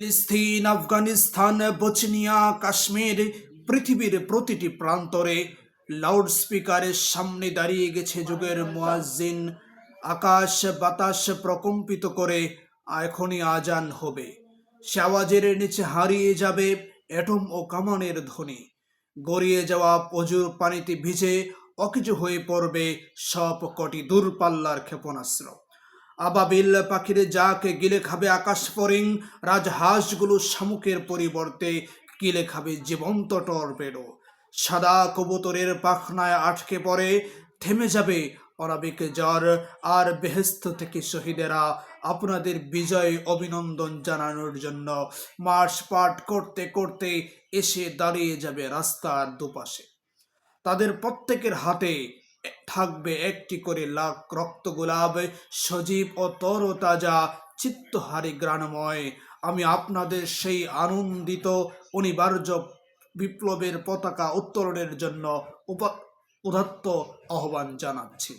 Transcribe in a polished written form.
ফিলিস্তিন, আফগানিস্তান, বচনিয়া, কাশ্মীর, পৃথিবীর প্রতিটি প্রান্তরে লাউড স্পিকারের সামনে দাঁড়িয়ে গেছে যুগের মুয়াজ্জিন। আকাশ বাতাস প্রকম্পিত করে এখনই আজান হবে। সে আওয়াজের নিচে হারিয়ে যাবে অ্যাটম ও কামানের ধ্বনি। গড়িয়ে যাওয়া প্রচুর পানিতে ভিজে অকেজো হয়ে পড়বে সব কটি দূরপাল্লার ক্ষেপণাস্ত্র। আবাবিল পাখির যাকে গিলে খাবে আকাশ ফড়িং, রাজহাঁসগুলো শামুকের পরিবর্তে গিলে খাবে জীবন্ত টর্পেডো। সাদা কবুতরের পাখনায় আটকে পড়ে থেমে যাবে অনাবিক জ্বর। আর বেহেস্ত থেকে শহীদেরা আপনাদের বিজয় অভিনন্দন জানানোর জন্য মার্চ পাঠ করতে করতে এসে দাঁড়িয়ে যাবে রাস্তার দুপাশে। তাদের প্রত্যেকের হাতে থাকবে একটি করে লাখ রক্ত গোলাপ, সজীব ও তরতাজা, চিত্তহারী গ্রাণময়। আমি আপনাদের সেই আনন্দিত অনিবার্য বিপ্লবের পতাকা উত্তোলনের জন্য উদাত্ত আহ্বান জানাচ্ছি।